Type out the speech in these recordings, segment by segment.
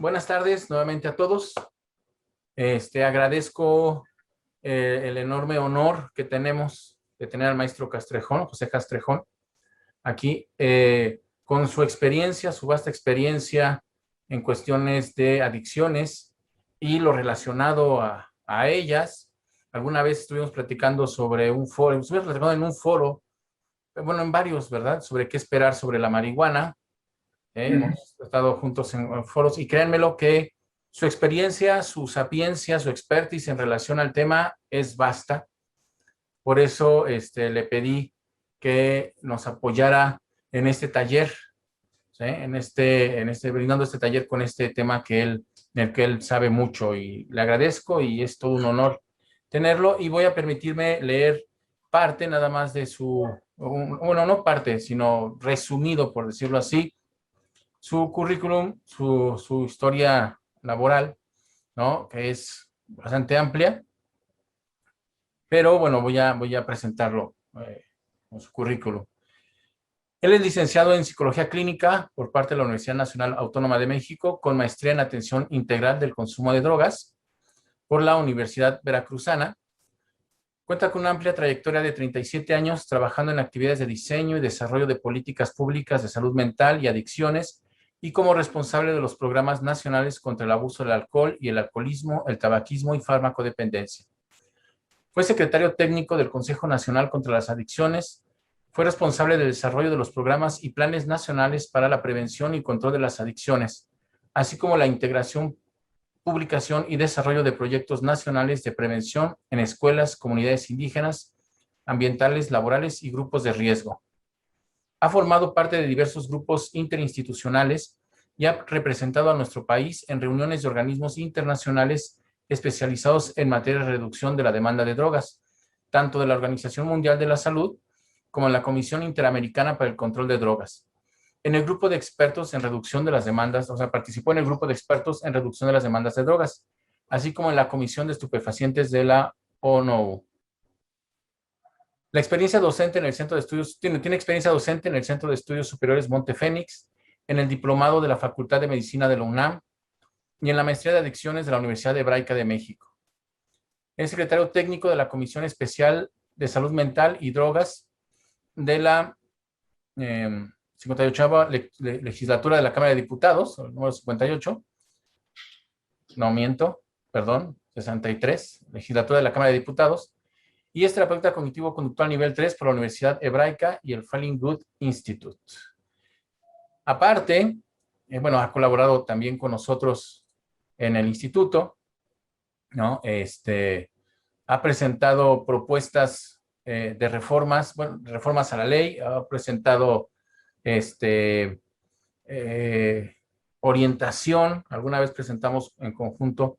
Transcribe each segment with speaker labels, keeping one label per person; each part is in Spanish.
Speaker 1: Buenas tardes nuevamente a todos. Agradezco el enorme honor que tenemos de tener al maestro Castrejón, José Castrejón, aquí, con su experiencia, su vasta experiencia en cuestiones de adicciones y lo relacionado a ellas. Alguna vez estuvimos platicando sobre un foro, estuvimos platicando en un foro, bueno, en varios, ¿verdad? Sobre qué esperar sobre la marihuana. Hemos estado juntos en foros y créanmelo que su experiencia, su sapiencia, su expertise en relación al tema es vasta. Por eso le pedí que nos apoyara en este taller, ¿sí? Brindando este taller con este tema en el que él sabe mucho, y le agradezco y es todo un honor tenerlo. Y voy a permitirme leer parte nada más de bueno, no parte, sino resumido, por decirlo así, su currículum, su historia laboral, ¿no? Que es bastante amplia, pero bueno, voy a presentarlo con su currículum. Él es licenciado en Psicología Clínica por parte de la Universidad Nacional Autónoma de México, con maestría en Atención Integral del Consumo de Drogas por la Universidad Veracruzana. Cuenta con una amplia trayectoria de 37 años trabajando en actividades de diseño y desarrollo de políticas públicas de salud mental y adicciones, y como responsable de los programas nacionales contra el abuso del alcohol y el alcoholismo, el tabaquismo y farmacodependencia. Fue secretario técnico del Consejo Nacional contra las Adicciones. Fue responsable del desarrollo de los programas y planes nacionales para la prevención y control de las adicciones, así como la integración, publicación y desarrollo de proyectos nacionales de prevención en escuelas, comunidades indígenas, ambientales, laborales y grupos de riesgo. Ha formado parte de diversos grupos interinstitucionales y ha representado a nuestro país en reuniones de organismos internacionales especializados en materia de reducción de la demanda de drogas, tanto de la Organización Mundial de la Salud como en la Comisión Interamericana para el Control de Drogas. En el grupo de expertos en reducción de las demandas, participó en el grupo de expertos en reducción de las demandas de drogas, así como en la Comisión de Estupefacientes de la ONU. La experiencia docente en el Centro de Estudios, tiene experiencia docente en el Centro de Estudios Superiores Monte Fénix, en el Diplomado de la Facultad de Medicina de la UNAM y en la Maestría de Adicciones de la Universidad Hebraica de México. Es secretario técnico de la Comisión Especial de Salud Mental y Drogas de la 58ª Legislatura de la Cámara de Diputados, el número 58, no miento, perdón, 63, Legislatura de la Cámara de Diputados, y es terapeuta cognitivo-conductual nivel 3 por la Universidad Hebraica y el Falling Good Institute. Aparte, bueno, ha colaborado también con nosotros en el instituto, ¿no? Ha presentado propuestas de reformas, bueno, reformas a la ley, ha presentado orientación. Alguna vez presentamos en conjunto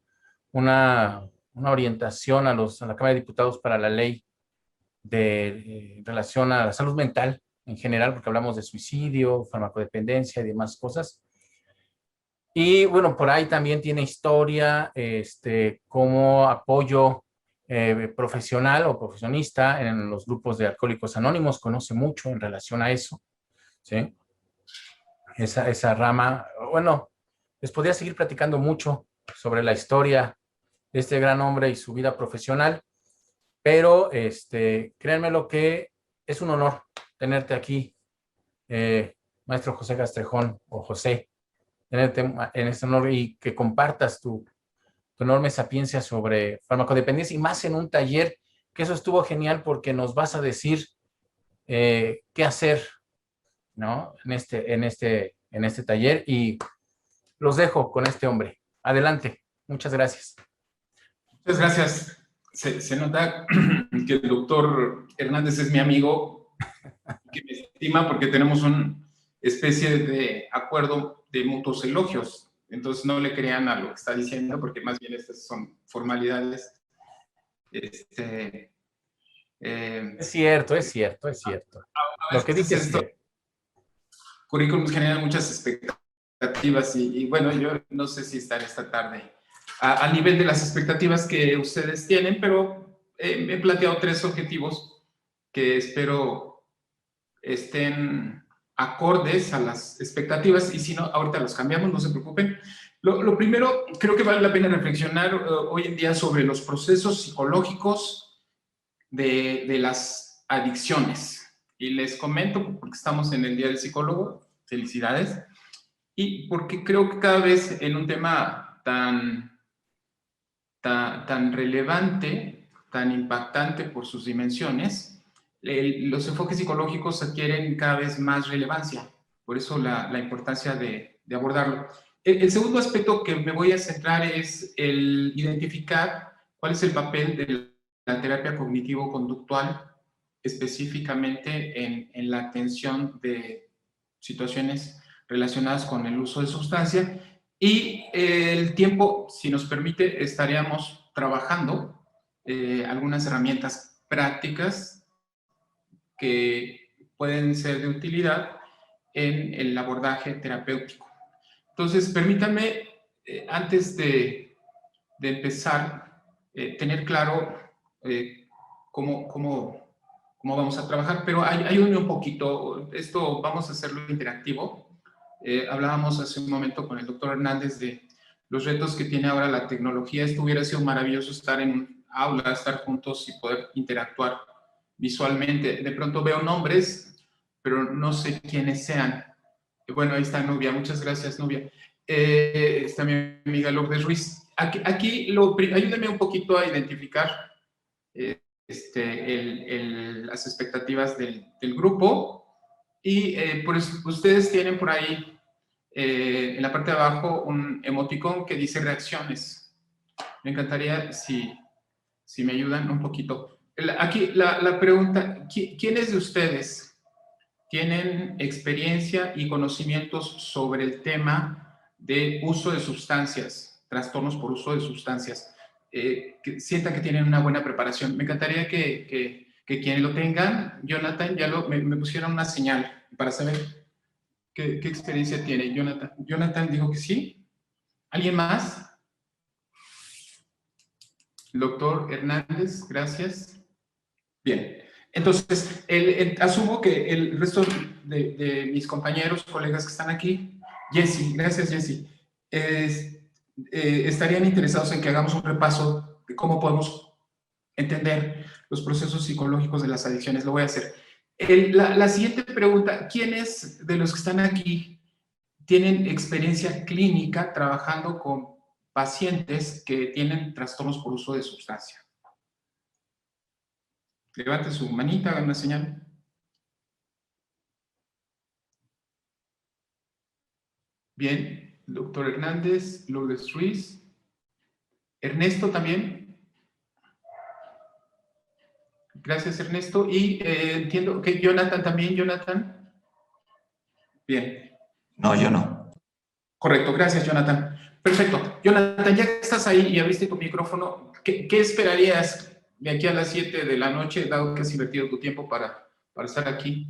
Speaker 1: una orientación a la Cámara de Diputados para la ley en relación a la salud mental en general, porque hablamos de suicidio, farmacodependencia y demás cosas. Y bueno, por ahí también tiene historia como apoyo profesional o profesionista en los grupos de Alcohólicos Anónimos. Conoce mucho en relación a eso, ¿sí? Esa rama. Bueno, les podría seguir platicando mucho sobre la historia de este gran hombre y su vida profesional, pero créanme lo que es un honor tenerte aquí, maestro José Castrejón, o José, tenerte en este honor y que compartas tu enorme sapiencia sobre farmacodependencia, y más en un taller, que eso estuvo genial porque nos vas a decir qué hacer, ¿no? En este taller, y los dejo con este hombre. Adelante. Muchas gracias.
Speaker 2: Muchas gracias. Se nota que el doctor Hernández es mi amigo, que me estima porque tenemos una especie de acuerdo de mutuos elogios. Entonces no le crean a lo que está diciendo, porque más bien estas son formalidades.
Speaker 1: Es cierto. Lo que dices es cierto.
Speaker 2: Currículums generan muchas expectativas y bueno, yo no sé si estaré esta tarde a nivel de las expectativas que ustedes tienen, pero he planteado 3 objetivos que espero estén acordes a las expectativas, y si no, ahorita los cambiamos, no se preocupen. Lo primero, creo que vale la pena reflexionar hoy en día sobre los procesos psicológicos de las adicciones. Y les comento, porque estamos en el Día del Psicólogo, felicidades, y porque creo que cada vez en un tema tan relevante, tan impactante por sus dimensiones, los enfoques psicológicos adquieren cada vez más relevancia. Por eso la importancia de abordarlo. El segundo aspecto que me voy a centrar es el identificar cuál es el papel de la terapia cognitivo-conductual, específicamente en la atención de situaciones relacionadas con el uso de sustancia. Y el tiempo, si nos permite, estaríamos trabajando algunas herramientas prácticas que pueden ser de utilidad en el abordaje terapéutico. Entonces, permítanme, antes de empezar, tener claro cómo vamos a trabajar, pero ayúdenme un poquito, esto vamos a hacerlo interactivo. Hablábamos hace un momento con el doctor Hernández de los retos que tiene ahora la tecnología. Esto hubiera sido maravilloso estar en un aula, estar juntos y poder interactuar visualmente. De pronto veo nombres, pero no sé quiénes sean. Bueno, ahí está Nubia, muchas gracias Nubia. Está mi amiga Lourdes Ruiz. Aquí ayúdenme un poquito a identificar las expectativas del grupo. Y pues ustedes tienen por ahí en la parte de abajo un emoticón que dice reacciones. Me encantaría si me ayudan un poquito. Aquí la pregunta, ¿quiénes de ustedes tienen experiencia y conocimientos sobre el tema de uso de sustancias, trastornos por uso de sustancias? Que sientan que tienen una buena preparación. Me encantaría que quienes lo tengan, Jonathan, ya me pusieron una señal para saber qué experiencia tiene. Jonathan dijo que sí. ¿Alguien más? El doctor Hernández, gracias. Bien. Entonces, asumo que el resto de mis compañeros, colegas que están aquí, Jessy, gracias Jessy, estarían interesados en que hagamos un repaso de cómo podemos entender los procesos psicológicos de las adicciones. Lo voy a hacer. La siguiente pregunta, ¿quiénes de los que están aquí tienen experiencia clínica trabajando con pacientes que tienen trastornos por uso de sustancia? Levante su manita, hagan una señal. Bien, doctor Hernández, Lourdes Ruiz. Ernesto también. Gracias, Ernesto. Y entiendo que Jonathan también, Jonathan. Bien.
Speaker 3: No, yo no.
Speaker 2: Correcto, gracias, Jonathan. Perfecto. Jonathan, ya que estás ahí y abriste tu micrófono, ¿qué esperarías de aquí a las 7 de la noche, dado que has invertido tu tiempo para estar aquí?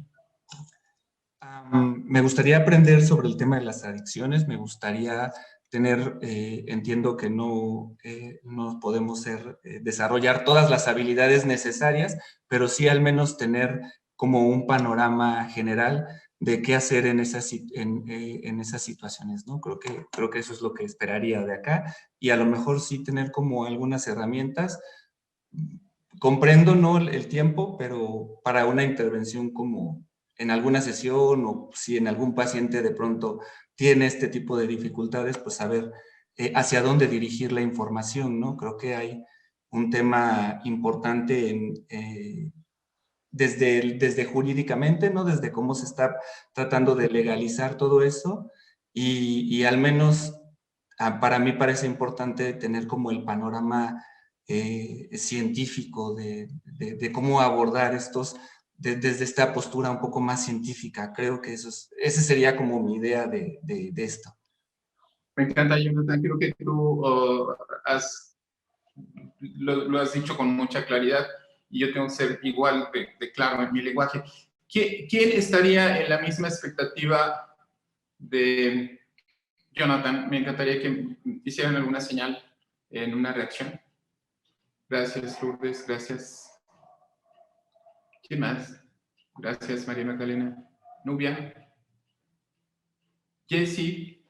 Speaker 3: Me gustaría aprender sobre el tema de las adicciones, me gustaría tener, entiendo que no podemos desarrollar todas las habilidades necesarias, pero sí al menos tener como un panorama general de qué hacer en esas situaciones, ¿no? Creo que eso es lo que esperaría de acá, y a lo mejor sí tener como algunas herramientas. Comprendo, ¿no?, el tiempo, pero para una intervención como en alguna sesión, o si en algún paciente de pronto tiene este tipo de dificultades, pues saber hacia dónde dirigir la información, ¿no? Creo que hay un tema importante desde jurídicamente, ¿no? Desde cómo se está tratando de legalizar todo eso, y al menos para mí parece importante tener como el panorama científico de cómo abordar estos desde esta postura un poco más científica. Creo que esa sería como mi idea de esto.
Speaker 2: Me encanta, Jonathan. Creo que tú lo has dicho con mucha claridad y yo tengo que ser igual de claro en mi lenguaje. ¿Quién estaría en la misma expectativa de Jonathan? Me encantaría que hicieran alguna señal en una reacción. Gracias, Lourdes. Gracias. ¿Quién más? Gracias, María Magdalena. Nubia. Jessy.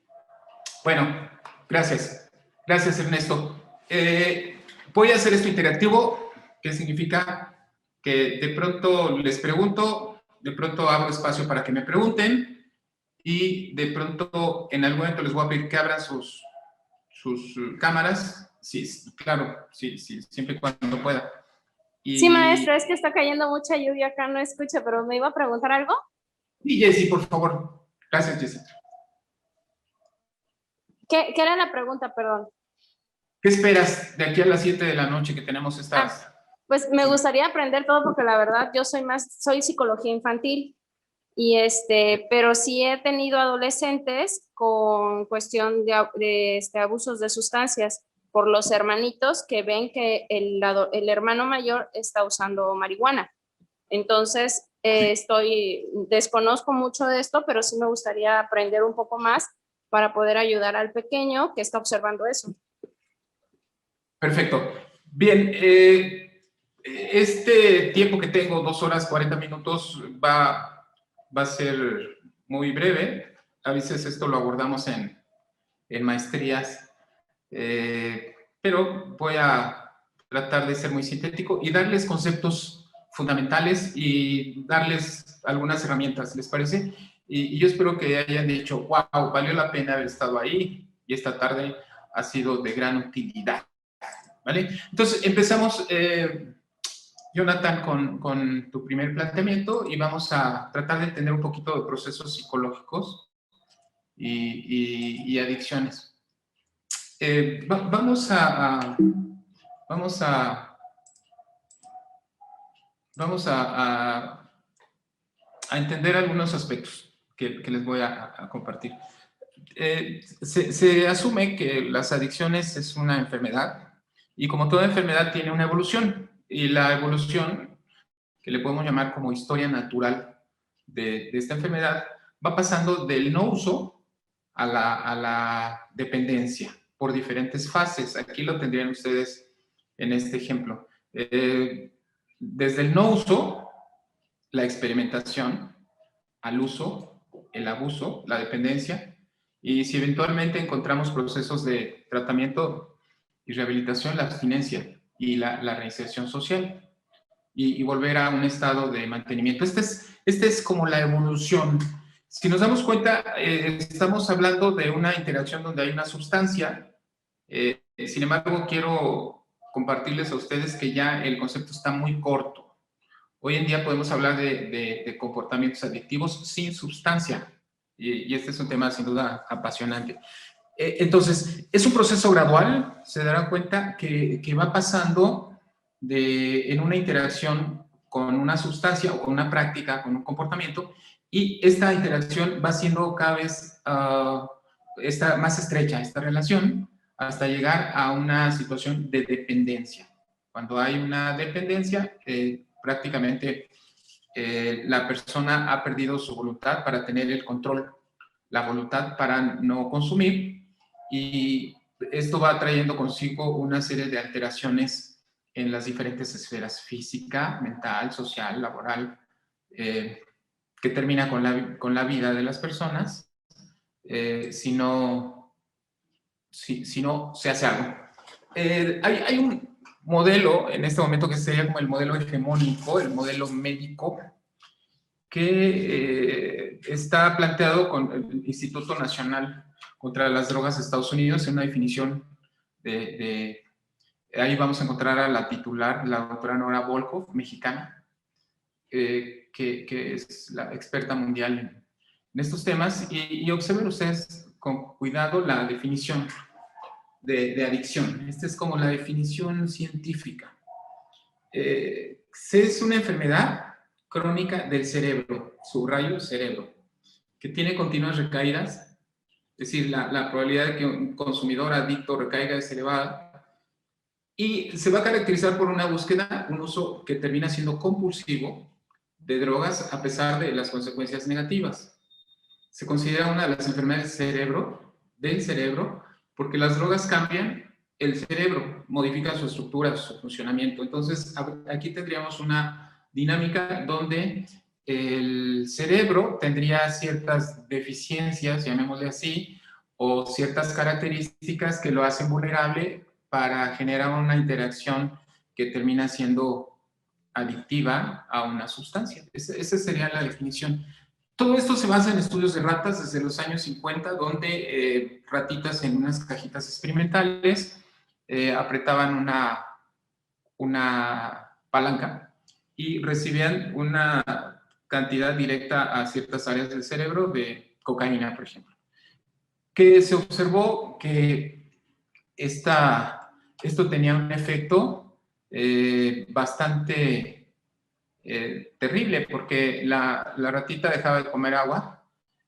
Speaker 2: Bueno, Gracias. Gracias, Ernesto. Voy a hacer esto interactivo, que significa que de pronto les pregunto, de pronto abro espacio para que me pregunten y de pronto en algún momento les voy a pedir que abran sus cámaras. Sí, claro, sí, siempre y cuando pueda.
Speaker 4: Sí, maestro, es que está cayendo mucha lluvia acá, no escucho, pero ¿me iba a preguntar algo?
Speaker 2: Sí, Jessy, por favor. Gracias, Jessy.
Speaker 4: ¿Qué era la pregunta, perdón?
Speaker 2: ¿Qué esperas de aquí a las 7 de la noche que tenemos estas?
Speaker 4: Pues me gustaría aprender todo porque la verdad yo soy psicología infantil y pero sí he tenido adolescentes con cuestión de abusos de sustancias por los hermanitos que ven que el hermano mayor está usando marihuana. Entonces, desconozco mucho de esto, pero sí me gustaría aprender un poco más para poder ayudar al pequeño que está observando eso.
Speaker 2: Perfecto. Bien, este tiempo que tengo, 2 horas 40 minutos, va a ser muy breve. A veces esto lo abordamos en maestrías, pero voy a tratar de ser muy sintético y darles conceptos fundamentales y darles algunas herramientas, ¿les parece? Y yo espero que hayan dicho, wow, valió la pena haber estado ahí y esta tarde ha sido de gran utilidad. ¿Vale? Entonces, empezamos, Jonathan, con tu primer planteamiento y vamos a tratar de entender un poquito de procesos psicológicos y adicciones. Vamos a entender algunos aspectos que les voy a compartir. Se asume que las adicciones es una enfermedad y como toda enfermedad tiene una evolución y la evolución, que le podemos llamar como historia natural de esta enfermedad, va pasando del no uso a la dependencia por diferentes fases. Aquí lo tendrían ustedes en este ejemplo. Desde el no uso, la experimentación, al uso, el abuso, la dependencia, y si eventualmente encontramos procesos de tratamiento y rehabilitación, la abstinencia y la reinserción social y volver a un estado de mantenimiento. Esta es como la evolución. Si nos damos cuenta, estamos hablando de una interacción donde hay una sustancia. Sin embargo, quiero compartirles a ustedes que ya el concepto está muy corto. Hoy en día podemos hablar de comportamientos adictivos sin sustancia. Y este es un tema sin duda apasionante. Entonces, es un proceso gradual, se darán cuenta que va pasando en una interacción con una sustancia o con una práctica, con un comportamiento, y esta interacción va siendo cada vez más estrecha, esta relación, hasta llegar a una situación de dependencia. Cuando hay una dependencia, prácticamente la persona ha perdido su voluntad para tener el control, la voluntad para no consumir, y esto va trayendo consigo una serie de alteraciones en las diferentes esferas: física, mental, social, laboral, que termina con la vida de las personas si no se hace algo. Hay un modelo en este momento que sería como el modelo hegemónico, el modelo médico, que está planteado con el Instituto Nacional contra las Drogas de Estados Unidos en una definición ahí vamos a encontrar a la titular, la doctora Nora Volkow, mexicana, que es la experta mundial en estos temas, y observen ustedes con cuidado la definición de adicción. Esta es como la definición científica. Es una enfermedad crónica del cerebro, subrayo cerebro, que tiene continuas recaídas, es decir, la probabilidad de que un consumidor adicto recaiga es elevada, y se va a caracterizar por una búsqueda, un uso que termina siendo compulsivo de drogas a pesar de las consecuencias negativas. Se considera una de las enfermedades del cerebro, porque las drogas cambian el cerebro, modifican su estructura, su funcionamiento. Entonces, aquí tendríamos una dinámica donde el cerebro tendría ciertas deficiencias, llamémosle así, o ciertas características que lo hacen vulnerable para generar una interacción que termina siendo adictiva a una sustancia. Esa sería la definición. Todo esto se basa en estudios de ratas desde los años 50, donde ratitas en unas cajitas experimentales apretaban una palanca y recibían una cantidad directa a ciertas áreas del cerebro de cocaína, por ejemplo. Que se observó que esto tenía un efecto bastante terrible, porque la ratita dejaba de comer agua,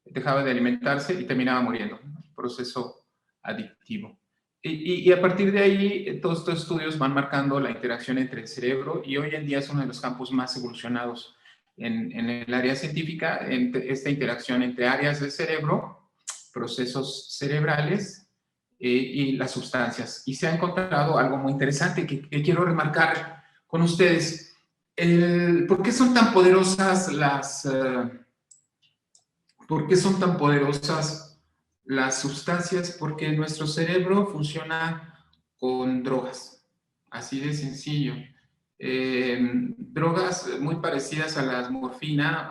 Speaker 2: dejaba de alimentarse y terminaba muriendo, ¿no? Proceso adictivo. Y a partir de ahí, todos estos estudios van marcando la interacción entre el cerebro, y hoy en día es uno de los campos más evolucionados en el área científica, esta interacción entre áreas del cerebro, procesos cerebrales y las sustancias. Y se ha encontrado algo muy interesante que quiero remarcar con ustedes. ¿Por qué son tan poderosas las sustancias? Porque nuestro cerebro funciona con drogas, así de sencillo. Drogas muy parecidas a la morfina,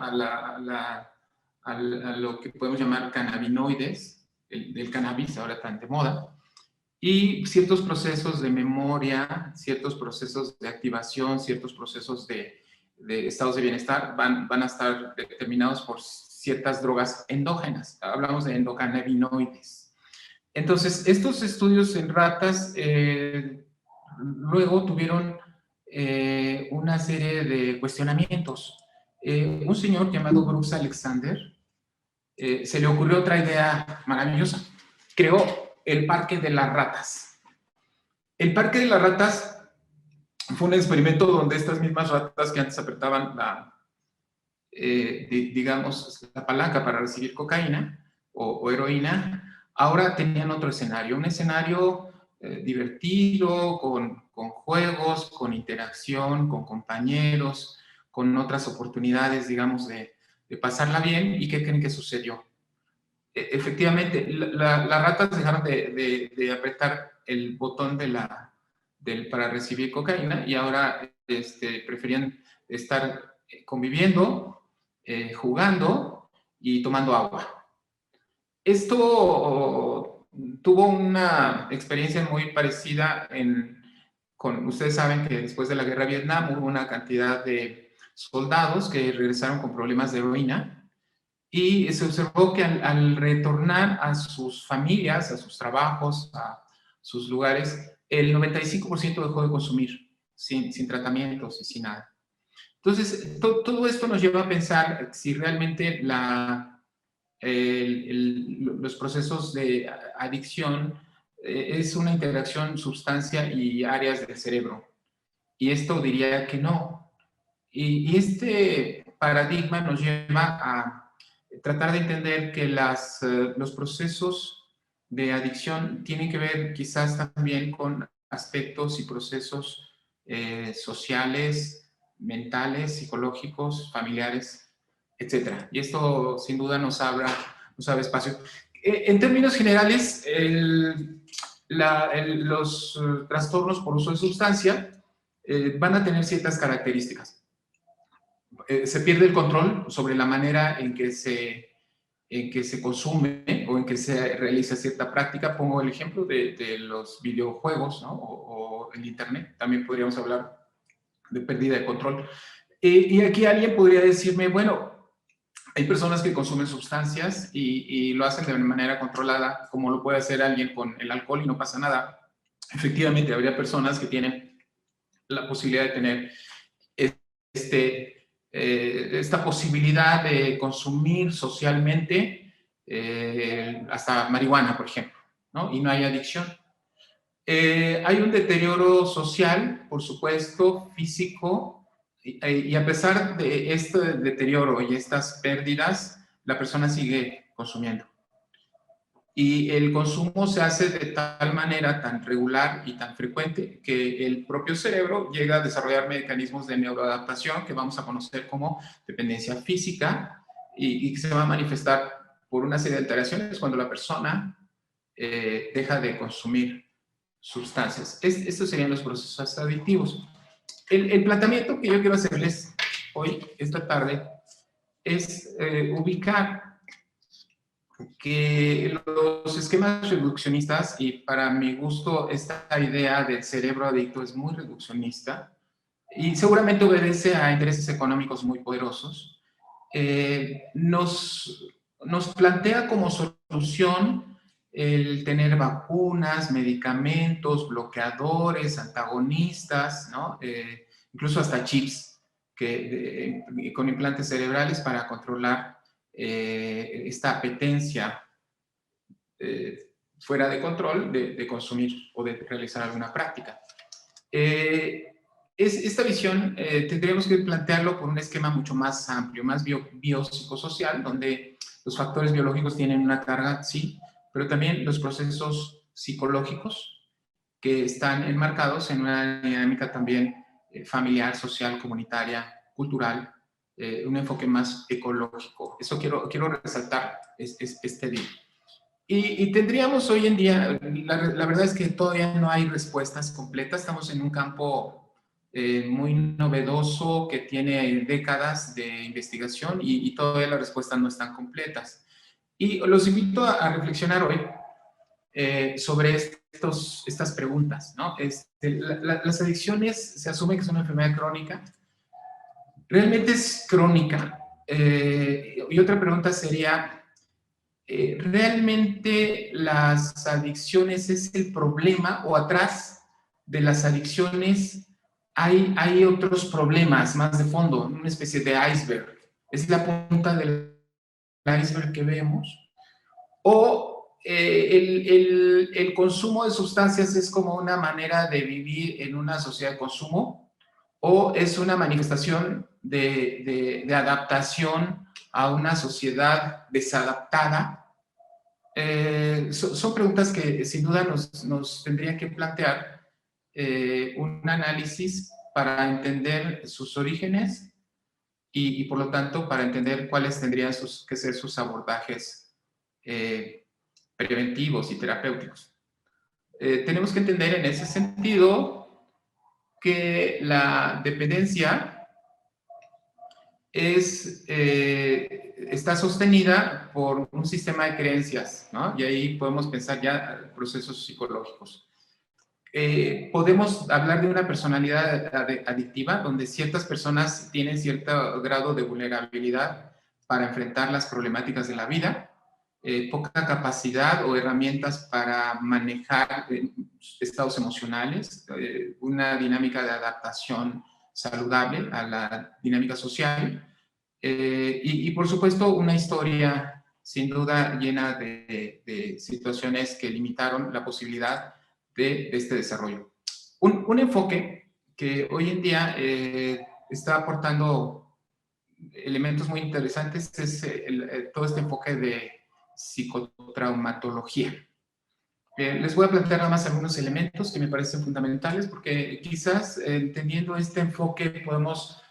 Speaker 2: a lo que podemos llamar cannabinoides, del cannabis, ahora tan de moda, y ciertos procesos de memoria, ciertos procesos de activación, ciertos procesos de estados de bienestar van a estar determinados por ciertas drogas endógenas. Hablamos de endocannabinoides. Entonces, estos estudios en ratas luego tuvieron una serie de cuestionamientos. Un señor llamado Brooks Alexander se le ocurrió otra idea maravillosa. Creó el Parque de las Ratas. El Parque de las Ratas fue un experimento donde estas mismas ratas que antes apretaban digamos, la palanca para recibir cocaína o heroína, ahora tenían otro escenario, un escenario divertido, con juegos, con interacción, con compañeros, con otras oportunidades, digamos, de pasarla bien. ¿Y qué creen que sucedió? Efectivamente, las ratas dejaron de apretar el botón para recibir cocaína, y ahora preferían estar conviviendo, jugando y tomando agua. Esto tuvo una experiencia muy parecida ustedes saben que después de la guerra de Vietnam hubo una cantidad de soldados que regresaron con problemas de heroína. Y se observó que al retornar a sus familias, a sus trabajos, a sus lugares, el 95% dejó de consumir sin tratamientos y sin nada. Entonces, todo esto nos lleva a pensar si realmente los procesos de adicción es una interacción sustancia y áreas del cerebro. Y esto diría que no. Y este paradigma nos lleva a tratar de entender que los procesos de adicción tienen que ver quizás también con aspectos y procesos sociales, mentales, psicológicos, familiares, etc. Y esto sin duda nos abre espacio. En términos generales, los trastornos por uso de sustancia van a tener ciertas características. Se pierde el control sobre la manera en que se consume o en que se realiza cierta práctica. Pongo el ejemplo de los videojuegos, ¿no? o el internet. También podríamos hablar de pérdida de control. Y aquí alguien podría decirme, bueno, hay personas que consumen sustancias y lo hacen de manera controlada, como lo puede hacer alguien con el alcohol y no pasa nada. Efectivamente, habría personas que tienen la posibilidad de tener esta posibilidad de consumir socialmente hasta marihuana, por ejemplo, ¿no? Y no hay adicción. Hay un deterioro social, por supuesto, físico, y a pesar de este deterioro y estas pérdidas, la persona sigue consumiendo. Y el consumo se hace de tal manera tan regular y tan frecuente que el propio cerebro llega a desarrollar mecanismos de neuroadaptación que vamos a conocer como dependencia física y que se va a manifestar por una serie de alteraciones cuando la persona deja de consumir sustancias. Estos serían los procesos adictivos. El planteamiento que yo quiero hacerles hoy, esta tarde, es ubicar que los esquemas reduccionistas, y para mi gusto esta idea del cerebro adicto es muy reduccionista y seguramente obedece a intereses económicos muy poderosos, nos plantea como solución el tener vacunas, medicamentos, bloqueadores, antagonistas, ¿no? Incluso hasta chips con implantes cerebrales para controlar esta apetencia fuera de control de consumir o de realizar alguna práctica. Esta visión tendríamos que plantearlo por un esquema mucho más amplio, más biopsicosocial, donde los factores biológicos tienen una carga, sí, pero también los procesos psicológicos que están enmarcados en una dinámica también familiar, social, comunitaria, cultural, un enfoque más ecológico. Eso quiero resaltar este día. Y tendríamos hoy en día, la verdad es que todavía no hay respuestas completas, estamos en un campo muy novedoso que tiene décadas de investigación y todavía las respuestas no están completas. Y los invito a reflexionar hoy sobre estas preguntas, ¿no? Las adicciones se asume que es una enfermedad crónica. ¿Realmente es crónica? Y otra pregunta sería, ¿realmente las adicciones es el problema o atrás de las adicciones hay otros problemas más de fondo, una especie de iceberg? ¿Es la punta del iceberg que vemos? ¿O el consumo de sustancias es como una manera de vivir en una sociedad de consumo? ¿O es una manifestación de adaptación a una sociedad desadaptada? Son preguntas que sin duda nos tendrían que plantear un análisis para entender sus orígenes y por lo tanto para entender cuáles tendrían que ser sus abordajes preventivos y terapéuticos. Tenemos que entender en ese sentido que la dependencia está sostenida por un sistema de creencias, ¿no? Y ahí podemos pensar ya procesos psicológicos. Podemos hablar de una personalidad adictiva donde ciertas personas tienen cierto grado de vulnerabilidad para enfrentar las problemáticas de la vida, poca capacidad o herramientas para manejar estados emocionales, una dinámica de adaptación saludable a la dinámica social y por supuesto una historia sin duda llena de situaciones que limitaron la posibilidad de este desarrollo. Un enfoque que hoy en día está aportando elementos muy interesantes es todo este enfoque de psicotraumatología. Les voy a plantear nada más algunos elementos que me parecen fundamentales porque quizás entendiendo este enfoque podemos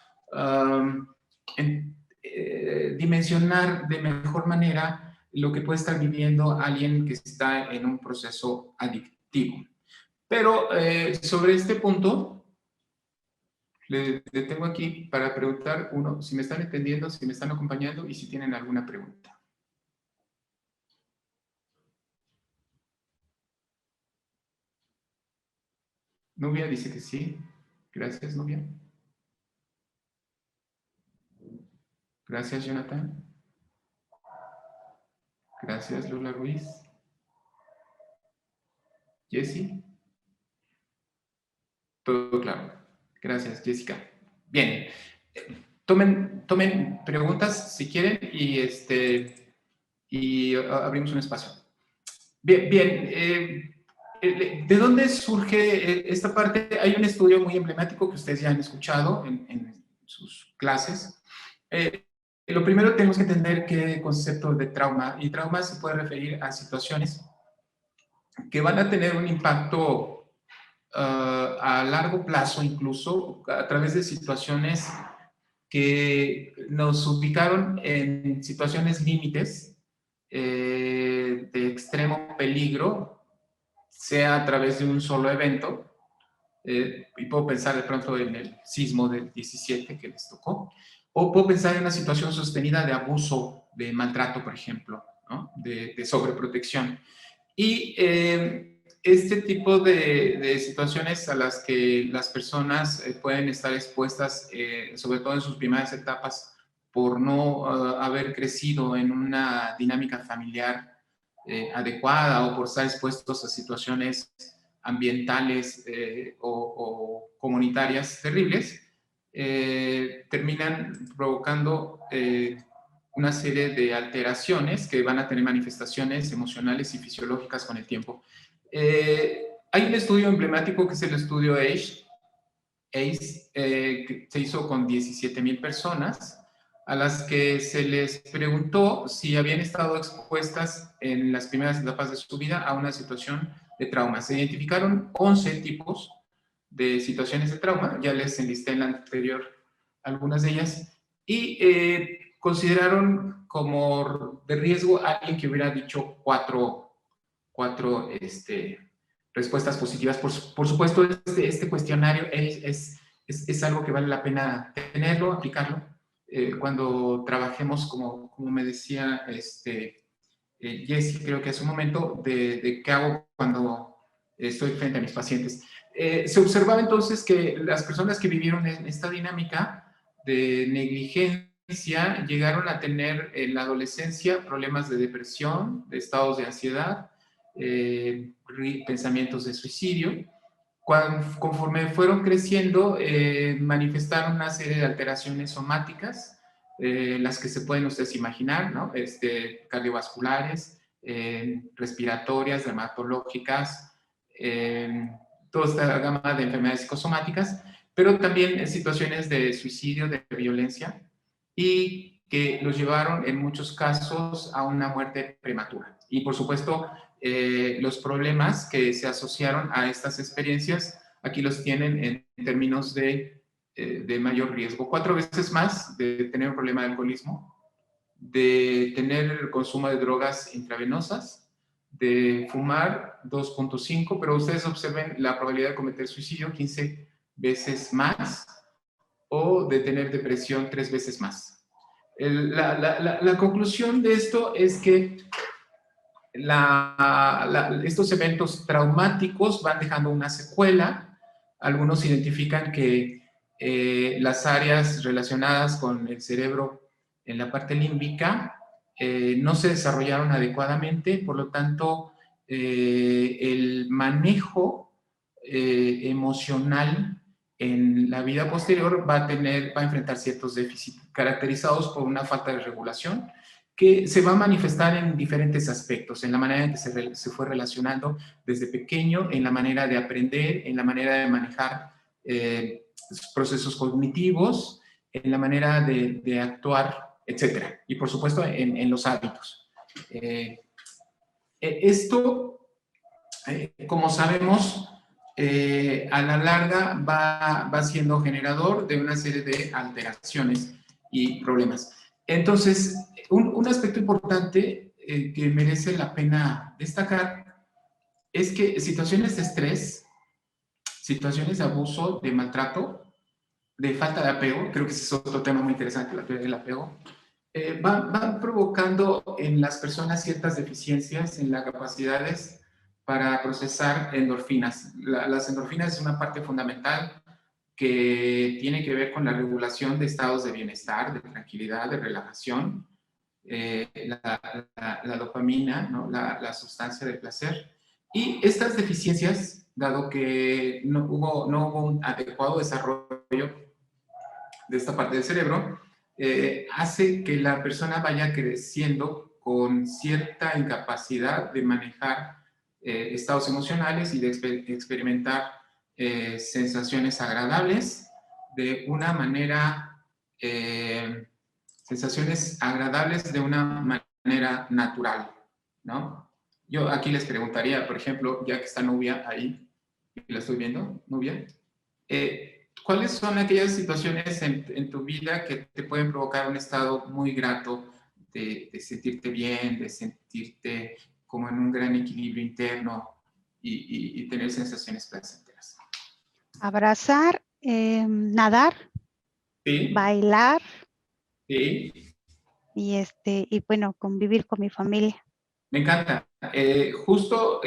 Speaker 2: dimensionar de mejor manera lo que puede estar viviendo alguien que está en un proceso adictivo. Pero sobre este punto, le tengo aquí para preguntar, uno, si me están entendiendo, si me están acompañando y si tienen alguna pregunta. Nubia dice que sí. Gracias, Nubia. Gracias, Jonathan. Gracias, Lula Ruiz. Jessy. Todo claro. Gracias, Jessica. Bien. Tomen preguntas si quieren y abrimos un espacio. Bien. ¿De dónde surge esta parte? Hay un estudio muy emblemático que ustedes ya han escuchado en sus clases. Lo primero tenemos que entender qué concepto de trauma, y trauma se puede referir a situaciones que van a tener un impacto a largo plazo, incluso a través de situaciones que nos ubicaron en situaciones límites de extremo peligro, sea a través de un solo evento, y puedo pensar de pronto en el sismo del 17 que les tocó, o puedo pensar en una situación sostenida de abuso, de maltrato, por ejemplo, ¿no? de sobreprotección. Y este tipo de situaciones a las que las personas pueden estar expuestas, sobre todo en sus primeras etapas, por no haber crecido en una dinámica familiar adecuada o por estar expuestos a situaciones ambientales o comunitarias terribles, terminan provocando una serie de alteraciones que van a tener manifestaciones emocionales y fisiológicas con el tiempo. Hay un estudio emblemático que es el estudio ACE, que se hizo con 17,000 personas, a las que se les preguntó si habían estado expuestas en las primeras etapas de su vida a una situación de trauma. Se identificaron 11 tipos de situaciones de trauma, ya les enlisté en la anterior algunas de ellas, y consideraron como de riesgo a alguien que hubiera dicho cuatro respuestas positivas. Por supuesto, este cuestionario es algo que vale la pena tenerlo, aplicarlo. Cuando trabajemos, como me decía Jessy, creo que hace un momento, de qué hago cuando estoy frente a mis pacientes. Se observaba entonces que las personas que vivieron en esta dinámica de negligencia llegaron a tener en la adolescencia problemas de depresión, de estados de ansiedad, pensamientos de suicidio. Conforme fueron creciendo, manifestaron una serie de alteraciones somáticas, las que se pueden ustedes imaginar, ¿no? Cardiovasculares, respiratorias, dermatológicas, toda esta gama de enfermedades psicosomáticas, pero también situaciones de suicidio, de violencia, y que los llevaron en muchos casos a una muerte prematura. Y por supuesto, los problemas que se asociaron a estas experiencias, aquí los tienen en términos de mayor riesgo. 4 veces más de tener un problema de alcoholismo, de tener el consumo de drogas intravenosas, de fumar 2.5, pero ustedes observen la probabilidad de cometer suicidio 15 veces más, o de tener depresión 3 veces más. La conclusión de esto es que estos eventos traumáticos van dejando una secuela. Algunos identifican que las áreas relacionadas con el cerebro en la parte límbica no se desarrollaron adecuadamente, por lo tanto, el manejo emocional en la vida posterior va a enfrentar ciertos déficits caracterizados por una falta de regulación, que se va a manifestar en diferentes aspectos, en la manera en que se fue relacionando desde pequeño, en la manera de aprender, en la manera de manejar procesos cognitivos, en la manera de actuar, etc. Y por supuesto en los hábitos. Esto, como sabemos, a la larga va siendo generador de una serie de alteraciones y problemas. Entonces, un aspecto importante que merece la pena destacar es que situaciones de estrés, situaciones de abuso, de maltrato, de falta de apego, creo que ese es otro tema muy interesante, el apego, van provocando en las personas ciertas deficiencias en las capacidades para procesar endorfinas. Las endorfinas es una parte fundamental que tiene que ver con la regulación de estados de bienestar, de tranquilidad, de relajación, la dopamina, ¿no? la sustancia del placer. Y estas deficiencias, dado que no hubo un adecuado desarrollo de esta parte del cerebro, hace que la persona vaya creciendo con cierta incapacidad de manejar estados emocionales y de experimentar sensaciones agradables de una manera, sensaciones agradables de una manera natural, ¿no? Yo aquí les preguntaría, por ejemplo, ya que está Nubia ahí, y la estoy viendo, Nubia, ¿cuáles son aquellas situaciones en tu vida que te pueden provocar un estado muy grato de sentirte bien, de sentirte como en un gran equilibrio interno y tener sensaciones placenteras.
Speaker 5: Abrazar, nadar,
Speaker 2: ¿Sí?
Speaker 5: bailar
Speaker 2: Sí.
Speaker 5: y bueno, convivir con mi familia.
Speaker 2: Me encanta. Justo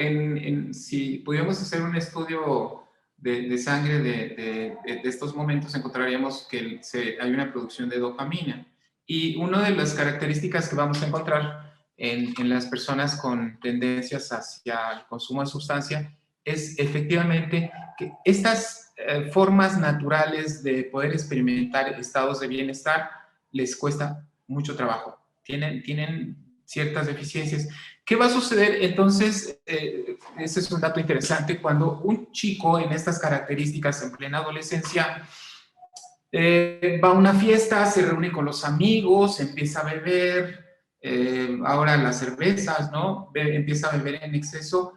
Speaker 2: si pudiéramos hacer un estudio de sangre de estos momentos, encontraríamos que hay una producción de dopamina. Y una de las características que vamos a encontrar en las personas con tendencias hacia el consumo de sustancia es efectivamente que estas formas naturales de poder experimentar estados de bienestar les cuesta mucho trabajo. Tienen ciertas deficiencias. ¿Qué va a suceder entonces? Ese es un dato interesante. Cuando un chico en estas características en plena adolescencia va a una fiesta, se reúne con los amigos, empieza a beber, ahora las cervezas, ¿no? Empieza a beber en exceso.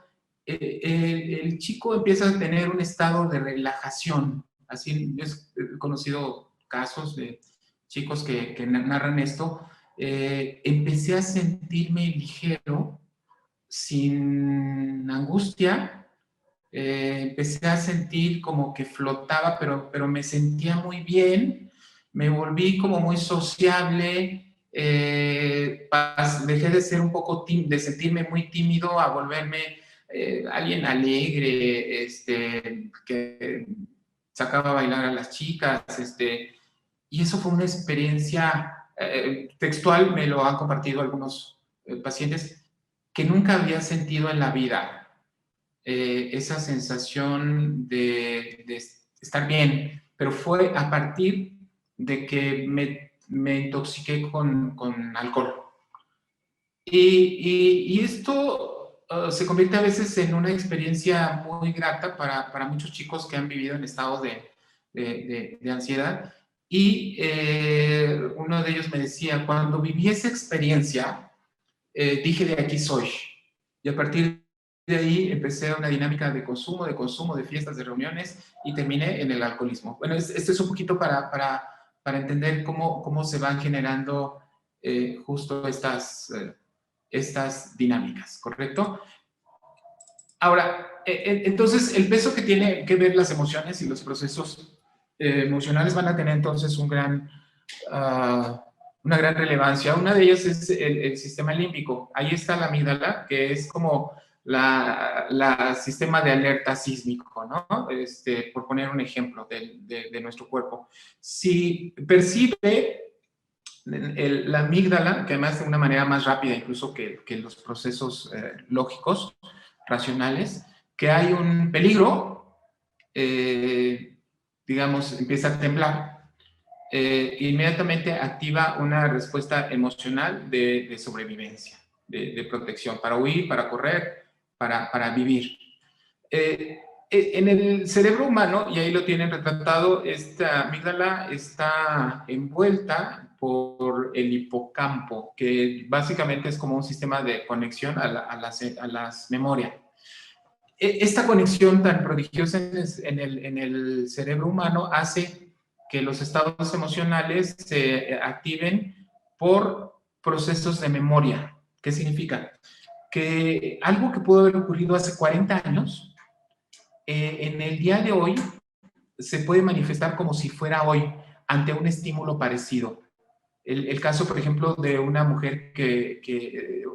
Speaker 2: El chico empieza a tener un estado de relajación. Así he conocido casos de chicos que narran esto. Empecé a sentirme ligero, sin angustia. Empecé a sentir como que flotaba, pero me sentía muy bien. Me volví como muy sociable. Dejé de ser un poco de sentirme muy tímido a volverme alguien alegre, que sacaba a bailar a las chicas, y eso fue una experiencia textual, me lo han compartido algunos pacientes, que nunca había sentido en la vida. Esa sensación de estar bien, pero fue a partir de que me intoxiqué con alcohol. Y esto se convierte a veces en una experiencia muy grata para muchos chicos que han vivido en estados de ansiedad. Y uno de ellos me decía, cuando viví esa experiencia, dije, de aquí soy. Y a partir de ahí empecé una dinámica de consumo, de fiestas, de reuniones, y terminé en el alcoholismo. Bueno, esto es un poquito para entender cómo se van generando justo estas dinámicas, ¿correcto? Ahora, entonces, el peso que tiene que ver las emociones y los procesos emocionales van a tener entonces una gran relevancia. Una de ellas es el sistema límbico. Ahí está la amígdala, que es como la sistema de alerta sísmico, ¿no? Por poner un ejemplo de nuestro cuerpo. Si percibe la amígdala, que además de una manera más rápida incluso que los procesos lógicos, racionales, que hay un peligro, digamos, empieza a temblar, inmediatamente activa una respuesta emocional de sobrevivencia, de protección, para huir, para correr, para vivir. En el cerebro humano, y ahí lo tienen retratado, esta amígdala está envuelta por el hipocampo, que básicamente es como un sistema de conexión a las memorias. Esta conexión tan prodigiosa en el cerebro humano hace que los estados emocionales se activen por procesos de memoria. ¿Qué significa? Que algo que pudo haber ocurrido hace 40 años, en el día de hoy se puede manifestar como si fuera hoy ante un estímulo parecido. El caso, por ejemplo, de una mujer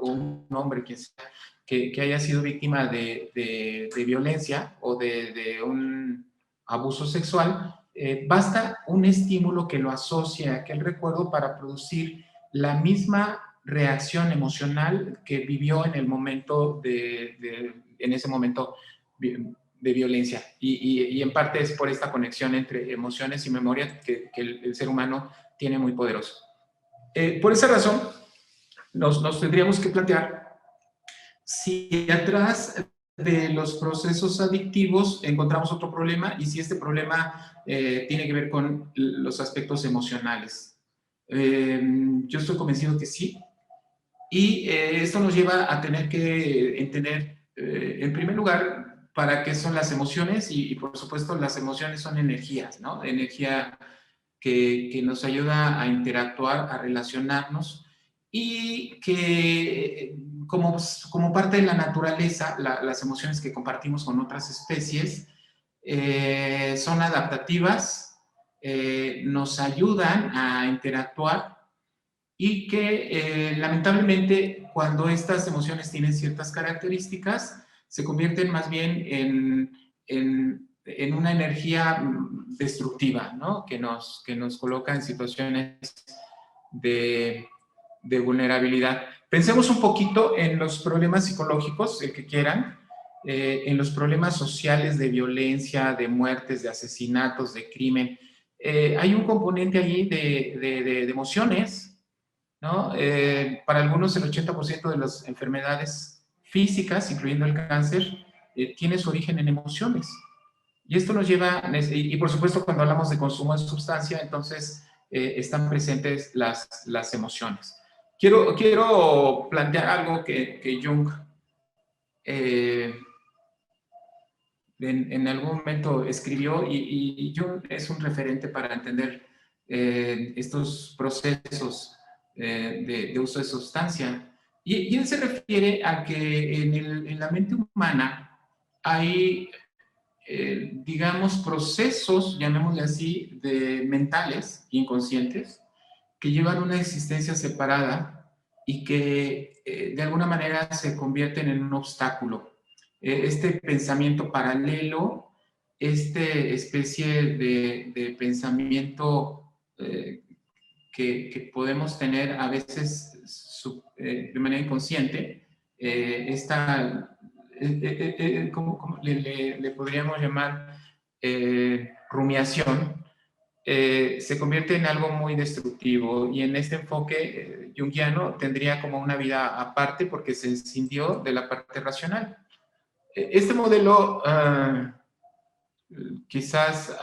Speaker 2: o un hombre que haya sido víctima de violencia o de un abuso sexual, basta un estímulo que lo asocie a aquel recuerdo para producir la misma reacción emocional que vivió en el momento en ese momento de violencia. Y en parte es por esta conexión entre emociones y memoria que el ser humano tiene muy poderoso. Por esa razón, nos tendríamos que plantear si atrás de los procesos adictivos encontramos otro problema y si este problema tiene que ver con los aspectos emocionales. Yo estoy convencido que sí. Y esto nos lleva a tener que entender, en primer lugar, para qué son las emociones y por supuesto las emociones son energías, ¿no? Energía que nos ayuda a interactuar, a relacionarnos y que como parte de la naturaleza, las emociones que compartimos con otras especies son adaptativas, nos ayudan a interactuar y que lamentablemente cuando estas emociones tienen ciertas características se convierten más bien en una energía destructiva, ¿no? que nos coloca en situaciones de vulnerabilidad. Pensemos un poquito en los problemas psicológicos, el que quieran, en los problemas sociales de violencia, de muertes, de asesinatos, de crimen. Hay un componente allí de emociones, ¿no? Para algunos el 80% de las enfermedades físicas, incluyendo el cáncer, tiene su origen en emociones. Y esto nos lleva, y por supuesto cuando hablamos de consumo de sustancia, entonces están presentes las emociones. Quiero plantear algo que Jung en algún momento escribió, y Jung es un referente para entender estos procesos de uso de sustancia. Y él se refiere a que en la mente humana hay, digamos, procesos, llamémosle así, mentales, inconscientes, que llevan una existencia separada y que de alguna manera se convierten en un obstáculo. Este pensamiento paralelo, esta especie de pensamiento que podemos tener a veces de manera inconsciente, ¿cómo le podríamos llamar? Rumiación, se convierte en algo muy destructivo, y en este enfoque junguiano tendría como una vida aparte porque se escindió de la parte racional. Este modelo quizás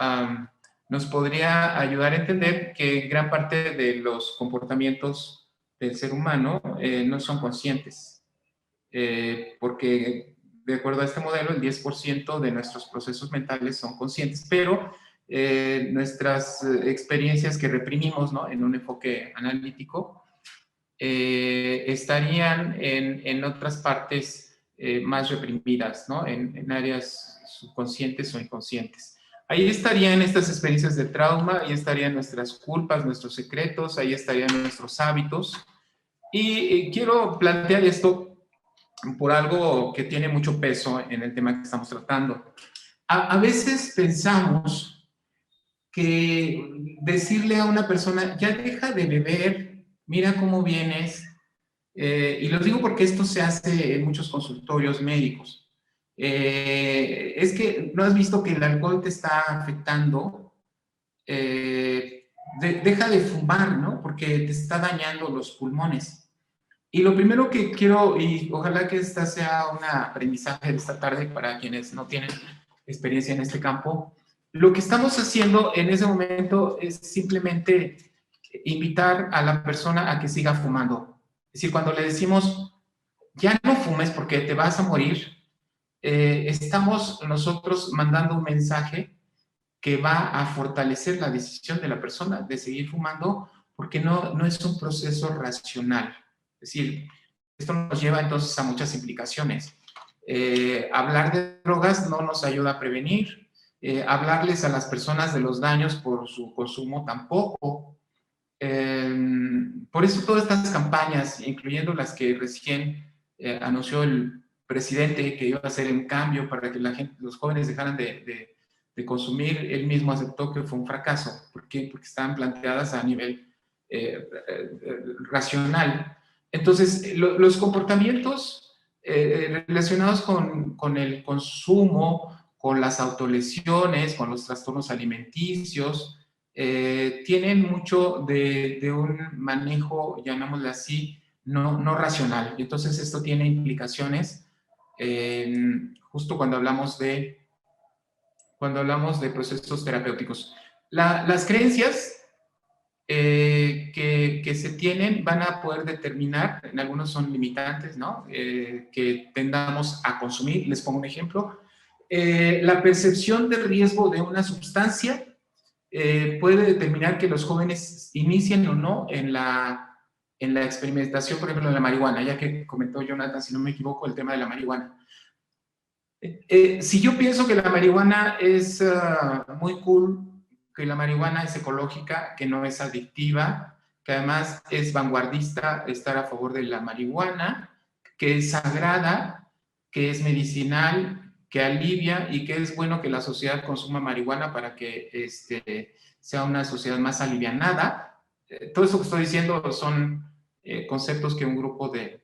Speaker 2: nos podría ayudar a entender que gran parte de los comportamientos del ser humano no son conscientes, porque de acuerdo a este modelo el 10% de nuestros procesos mentales son conscientes, pero nuestras experiencias que reprimimos, ¿no? En un enfoque analítico, estarían en otras partes más reprimidas, ¿no? En áreas subconscientes o inconscientes. Ahí estarían estas experiencias de trauma, ahí estarían nuestras culpas, nuestros secretos, ahí estarían nuestros hábitos. Y quiero plantear esto por algo que tiene mucho peso en el tema que estamos tratando. A veces pensamos que decirle a una persona, ya deja de beber, mira cómo vienes, y lo digo porque esto se hace en muchos consultorios médicos. Es que no has visto que el alcohol te está afectando, deja de fumar, ¿no? Porque te está dañando los pulmones. Y lo primero que quiero, y ojalá que esta sea un aprendizaje de esta tarde para quienes no tienen experiencia en este campo, lo que estamos haciendo en ese momento es simplemente invitar a la persona a que siga fumando. Es decir, cuando le decimos, ya no fumes porque te vas a morir, estamos nosotros mandando un mensaje que va a fortalecer la decisión de la persona de seguir fumando, porque no es un proceso racional. Es decir, esto nos lleva entonces a muchas implicaciones. Hablar de drogas no nos ayuda a prevenir. Hablarles a las personas de los daños por su consumo tampoco. Por eso todas estas campañas, incluyendo las que recién anunció el presidente que iba a hacer un cambio para que los jóvenes dejaran de consumir, él mismo aceptó que fue un fracaso. ¿Por qué? Porque estaban planteadas a nivel racional. Entonces, los comportamientos relacionados con el consumo, con las autolesiones, con los trastornos alimenticios, tienen mucho de un manejo, llamémoslo así, no racional. Y entonces esto tiene implicaciones justo cuando hablamos de procesos terapéuticos. Las creencias que se tienen van a poder determinar, en algunos son limitantes, ¿no? Que tendamos a consumir. Les pongo un ejemplo. La percepción de riesgo de una sustancia puede determinar que los jóvenes inicien o no en la en la experimentación, por ejemplo, de la marihuana, ya que comentó Jonathan, si no me equivoco, el tema de la marihuana. Si yo pienso que la marihuana es muy cool, que la marihuana es ecológica, que no es adictiva, que además es vanguardista estar a favor de la marihuana, que es sagrada, que es medicinal, que alivia y que es bueno que la sociedad consuma marihuana para que sea una sociedad más alivianada. Todo eso que estoy diciendo son conceptos que un grupo de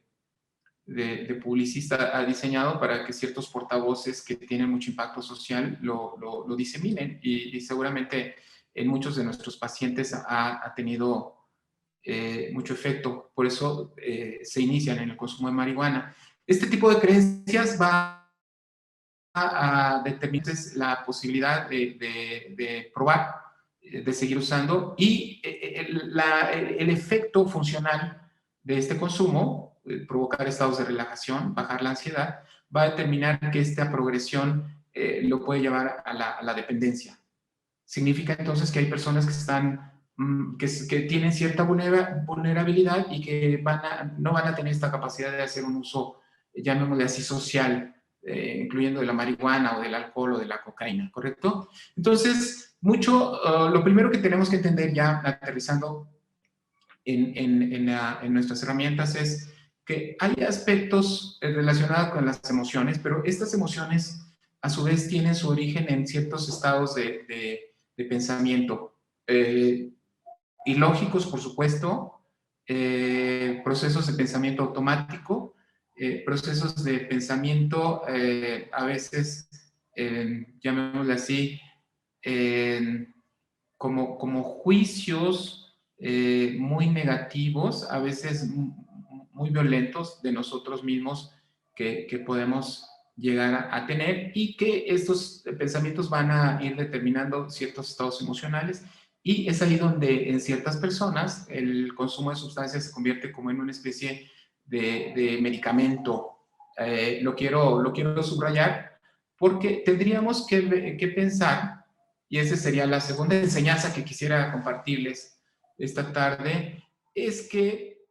Speaker 2: publicista ha diseñado para que ciertos portavoces que tienen mucho impacto social lo diseminen y seguramente en muchos de nuestros pacientes ha tenido mucho efecto. Por eso se inician en el consumo de marihuana. Este tipo de creencias va a determinar la posibilidad de probar, de seguir usando y el efecto funcional de este consumo, provocar estados de relajación, bajar la ansiedad, va a determinar que esta progresión lo puede llevar a la dependencia. Significa entonces que hay personas que están, que tienen cierta vulnerabilidad y que no van a tener esta capacidad de hacer un uso, llamémosle así, social, incluyendo de la marihuana o del alcohol o de la cocaína, ¿correcto? Entonces, lo primero que tenemos que entender ya aterrizando en nuestras herramientas es que hay aspectos relacionados con las emociones, pero estas emociones a su vez tienen su origen en ciertos estados de pensamiento, ilógicos, por supuesto, procesos de pensamiento automático, procesos de pensamiento a veces, llamémosle así, como juicios muy negativos, a veces muy violentos de nosotros mismos que podemos llegar a tener y que estos pensamientos van a ir determinando ciertos estados emocionales y es ahí donde en ciertas personas el consumo de sustancias se convierte como en una especie de medicamento. Lo quiero subrayar porque tendríamos que pensar, y esa sería la segunda enseñanza que quisiera compartirles esta tarde, es que